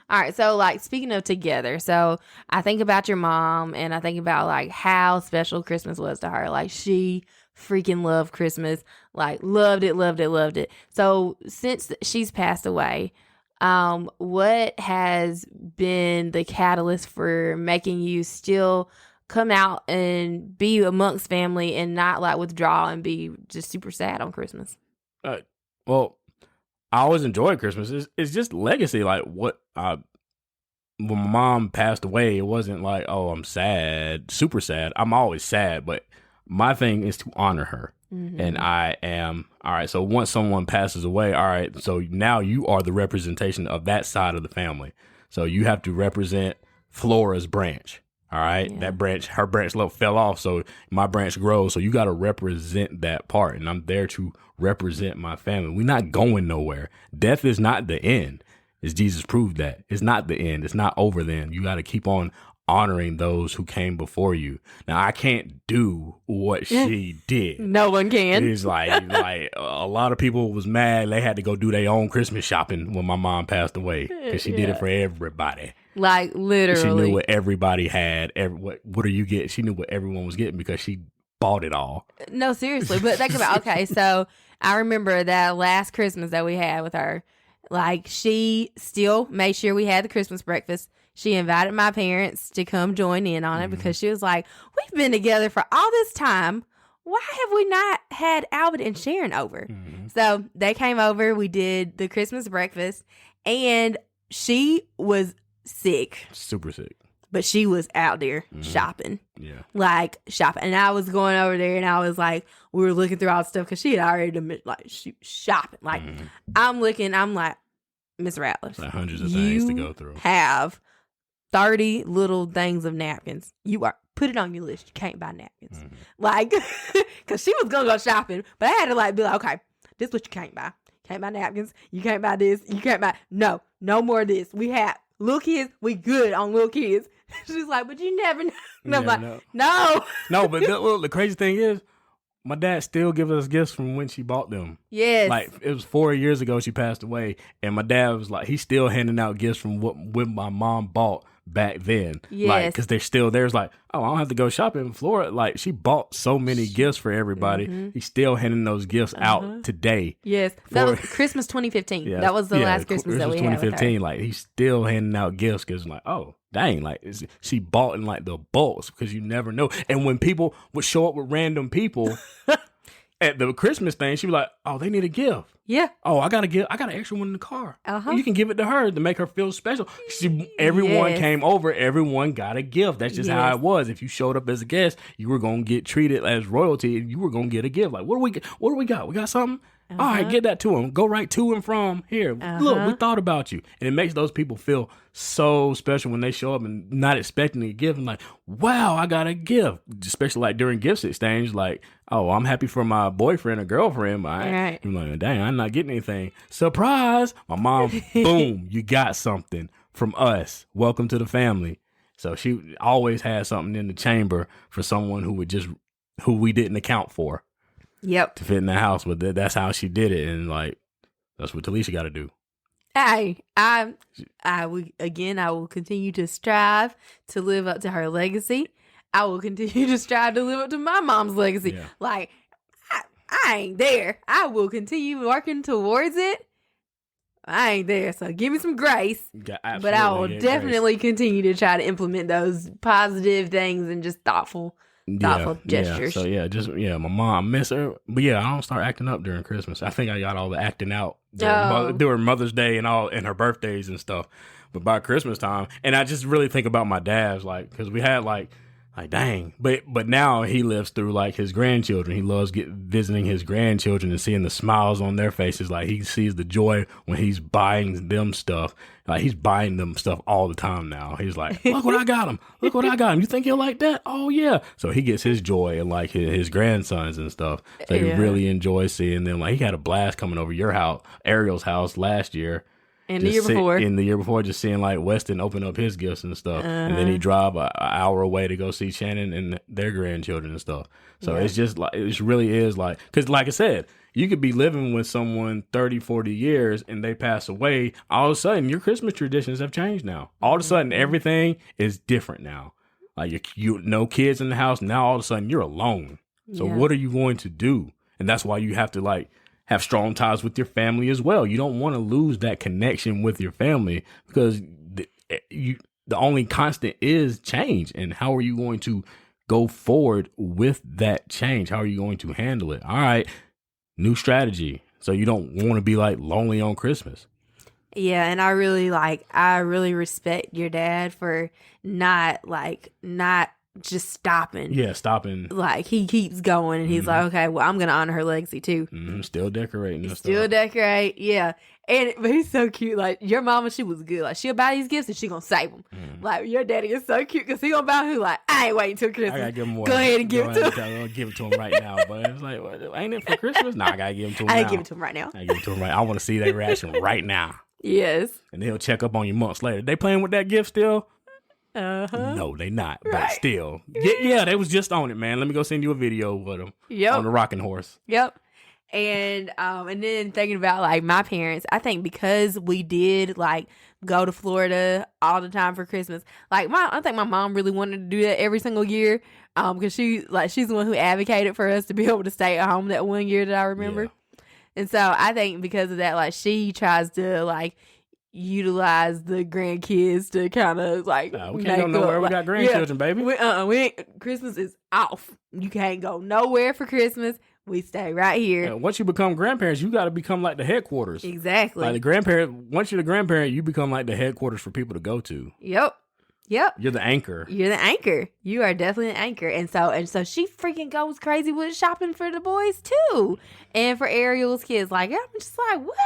All right, so, like, speaking of together, so I think about your mom, and I think about, like, how special Christmas was to her. Like, she freaking loved Christmas, like, loved it. So since she's passed away, what has been the catalyst for making you still come out and be amongst family and not, like, withdraw and be just super sad on Christmas? Well, I always enjoyed Christmas. It's just legacy. Like, when my mom passed away, it wasn't like, oh, I'm sad, super sad. I'm always sad, but my thing is to honor her. And I am, all right, so once someone passes away, all right, so now you are the representation of that side of the family. So you have to represent Flora's branch. All right. Yeah. That branch, her branch fell off. So my branch grows. So you got to represent that part. And I'm there to represent my family. We're not going nowhere. Death is not the end. As Jesus proved that. It's not the end. It's not over then. You got to keep on honoring those who came before you. Now, I can't do what she did. No one can. It's like a lot of people was mad. They had to go do their own Christmas shopping when my mom passed away, because she did it for everybody. Like, literally. She knew what everybody had. What do you get? She knew what everyone was getting because she bought it all. No, seriously. But think about, okay, so I remember that last Christmas that we had with her. Like, she still made sure we had the Christmas breakfast. She invited my parents to come join in on it because she was like, we've been together for all this time. Why have we not had Albert and Sharon over? So they came over. We did the Christmas breakfast, and she was sick. Super sick. But she was out there shopping. Yeah. Like, shopping. And I was going over there, and I was like, we were looking through all the stuff because she had already, like, she shopping. Like, I'm like, Miss Ratliff, like hundreds of things to go through. Have 30 little things of napkins. Put it on your list. You can't buy napkins. Like, because she was going to go shopping, but I had to, like, be like, okay, this is what you can't buy. Can't buy napkins. You can't buy this. You can't buy, no more of this. We have little kids. We good on little kids. She's like, but you never know. And I'm like, no. No, but the crazy thing is, my dad still gives us gifts from when she bought them. Yes. Like, it was 4 years ago she passed away, and my dad was like, he's still handing out gifts from when my mom bought back then. Yes. Like, because they're still there's like, oh, I don't have to go shopping in Florida. Like, she bought so many gifts for everybody. He's still handing those gifts out today. Yes. That was Christmas 2015. Yeah. That was the last Christmas that we had with her. 2015. Like, he's still handing out gifts because, like, oh, dang, like, she bought in, like, the bulks, because you never know. And when people would show up with random people at the Christmas thing, she'd be like, oh, they need a gift. Yeah. Oh, I got an extra one in the car. You can give it to her to make her feel special. Everyone came over. Everyone got a gift. That's just how it was. If you showed up as a guest, you were going to get treated as royalty, and you were going to get a gift. Like, what do we got? We got something? All right, get that to him. Go right to and from here. Look, we thought about you. And it makes those people feel so special when they show up and not expecting a gift. And like, wow, I got a gift. Especially like during gifts exchange, like, oh, I'm happy for my boyfriend or girlfriend, but I'm like, dang, I'm not getting anything. Surprise! My mom, boom, you got something. from us. Welcome to the family. So she always had something in the chamber for someone who we didn't account for. Yep. To fit in the house, but that's how she did it, and like that's what Talisha got to do. I will continue to strive to live up to her legacy. I will continue to strive to live up to my mom's legacy. Yeah. Like, I ain't there. I will continue working towards it. I ain't there, so give me some grace. But I will definitely continue to try to implement those positive things and just thoughtful gestures. Yeah. So my mom, I miss her. But yeah, I don't start acting up during Christmas. I think I got all the acting out during Mother's Day and her birthdays and stuff. But by Christmas time, and I just really think about my dad's, like, because we had like dang. But now he lives through like his grandchildren. He loves visiting his grandchildren and seeing the smiles on their faces. Like he sees the joy when he's buying them stuff. Like he's buying them stuff all the time now. He's like, look what I got him. Look what I got him. You think he'll like that? Oh yeah. So he gets his joy in like his grandsons and stuff. So he really enjoys seeing them. Like he had a blast coming over your house, Ariel's house last year. In the year before, just seeing like Weston open up his gifts and stuff, and then he drive an hour away to go see Shannon and their grandchildren and stuff. So it's just like, it really is like, because like I said, you could be living with someone 30, 40 years and they pass away. All of a sudden, your Christmas traditions have changed now. All of a sudden, everything is different now. Like you no kids in the house. Now all of a sudden, you're alone. So what are you going to do? And that's why you have to like have strong ties with your family as well. You don't want to lose that connection with your family because the only constant is change. And how are you going to go forward with that change? How are you going to handle it? All right, new strategy. So you don't want to be like lonely on Christmas. Yeah, and I really respect your dad for not just stopping. Yeah, stopping. Like he keeps going and he's like, okay, well, I'm gonna honor her legacy too. Still decorating. Decorate, yeah. But he's so cute. Like your mama, she was good. Like she'll buy these gifts and she gonna save them. Like your daddy is so cute because he gonna buy who like I ain't waiting till Christmas. I gotta give him one. Go ahead and give it to him. I'm gonna give it to him right now. But it's like, ain't it for Christmas? Nah, I gotta give him to him. I give it to him right now. I give it to him right. I want to see their reaction right now. Yes. And he'll check up on you months later. They playing with that gift still? No, they not. Right. But still. Yeah, they was just on it, man. Let me go send you a video with them. Yep. On the rocking horse. Yep. And then thinking about like my parents, I think because we did like go to Florida all the time for Christmas, like I think my mom really wanted to do that every single year. Because she's the one who advocated for us to be able to stay at home that one year that I remember. Yeah. And so I think because of that, like she tries to like utilize the grandkids to kind of like we can't go nowhere. We got grandchildren, baby. We ain't, Christmas is off. You can't go nowhere for Christmas. We stay right here. And once you become grandparents, you got to become like the headquarters. Exactly. Like the grandparent. Once you're the grandparent, you become like the headquarters for people to go to. Yep. You're the anchor. You are definitely an anchor. And so she freaking goes crazy with shopping for the boys too, and for Ariel's kids. Like I'm just like, what?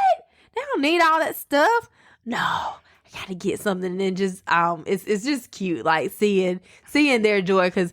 They don't need all that stuff. No, I gotta get something. And then just it's just cute, like seeing their joy. Because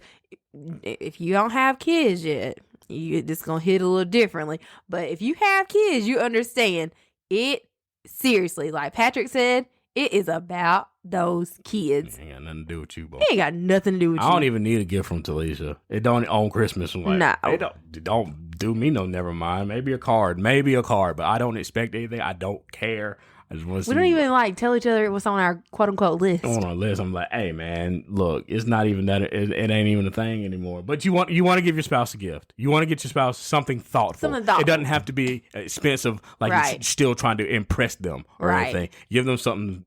if you don't have kids yet, it's gonna hit a little differently. But if you have kids, you understand it. Seriously, like Patrick said, it is about those kids. It ain't got nothing to do with you, boy. It ain't got nothing to do with you. I don't even need a gift from Talisha. It don't on Christmas. Like, no, it don't do me no. Never mind. Maybe a card, but I don't expect anything. I don't care. I just want to. We don't even like tell each other what's on our quote unquote list. On our list, I'm like, hey man, look, it's not even that. It ain't even a thing anymore. But you want to give your spouse a gift. You want to get your spouse something thoughtful. It doesn't have to be expensive. Like you're still trying to impress them or anything. Give them something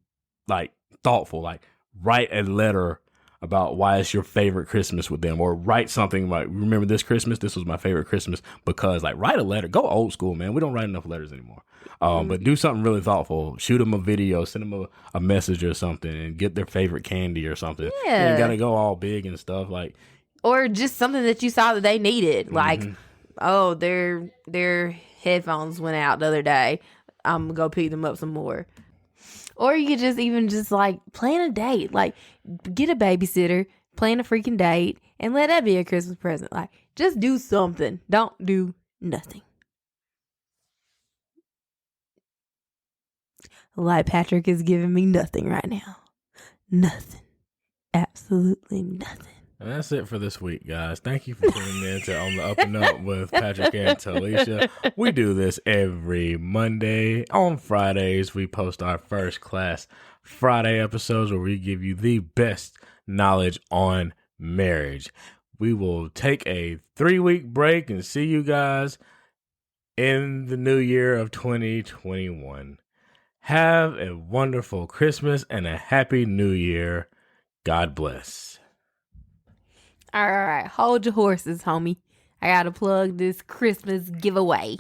like thoughtful. Like write a letter about why it's your favorite Christmas with them, or write something like, remember this Christmas, this was my favorite Christmas because, like, write a letter. Go old school, man. We don't write enough letters anymore. But do something really thoughtful. Shoot them a video, send them a message or something, and get their favorite candy or something. Yeah. You ain't gotta go all big and stuff, like, or just something that you saw that they needed. Like, oh, their headphones went out the other day. I'm gonna go pick them up some more. Or you could just like plan a date, like get a babysitter, plan a freaking date, and let that be a Christmas present. Like just do something. Don't do nothing. like Patrick is giving me nothing right now. Nothing. Absolutely nothing. And that's it for this week, guys. Thank you for tuning in to On the Up and Up with Patrick and Talisha. We do this every Monday. On Fridays, we post our First Class Friday episodes where we give you the best knowledge on marriage. We will take a 3-week break and see you guys in the new year of 2021. Have a wonderful Christmas and a happy new year. God bless. All right. Hold your horses, homie. I got to plug this Christmas giveaway.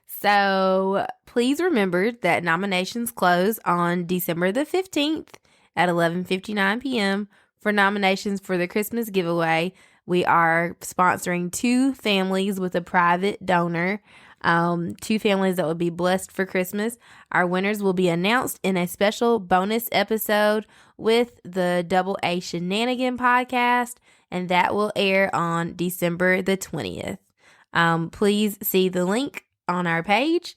So please remember that nominations close on December the 15th at 11:59 p.m. for nominations for the Christmas giveaway. We are sponsoring 2 families with a private donor. 2 families that will be blessed for Christmas. Our winners will be announced in a special bonus episode with the Double A Shenanigan podcast, and that will air on December the 20th. Please see the link on our page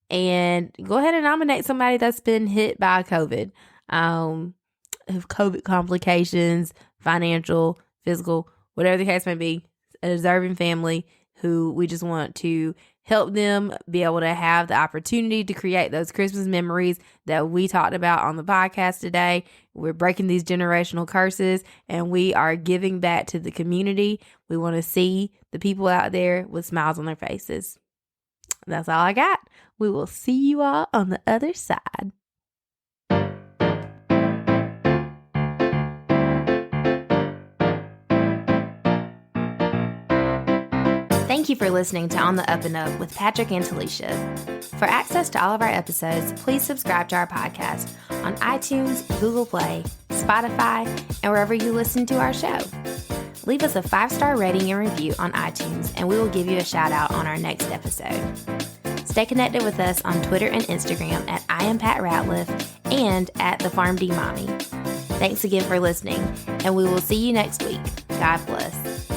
and go ahead and nominate somebody that's been hit by COVID. COVID complications, financial, physical, whatever the case may be, a deserving family who we just want to help them be able to have the opportunity to create those Christmas memories that we talked about on the podcast today. We're breaking these generational curses and we are giving back to the community. We want to see the people out there with smiles on their faces. That's all I got. We will see you all on the other side. Thank you for listening to On the Up and Up with Patrick and Talisha. For access to all of our episodes, please subscribe to our podcast on iTunes, Google Play, Spotify, and wherever you listen to our show. Leave us a 5-star rating and review on iTunes, and we will give you a shout out on our next episode. Stay connected with us on Twitter and Instagram at I am Pat Ratliff and at the Farm D Mommy. Thanks again for listening, and we will see you next week. God bless.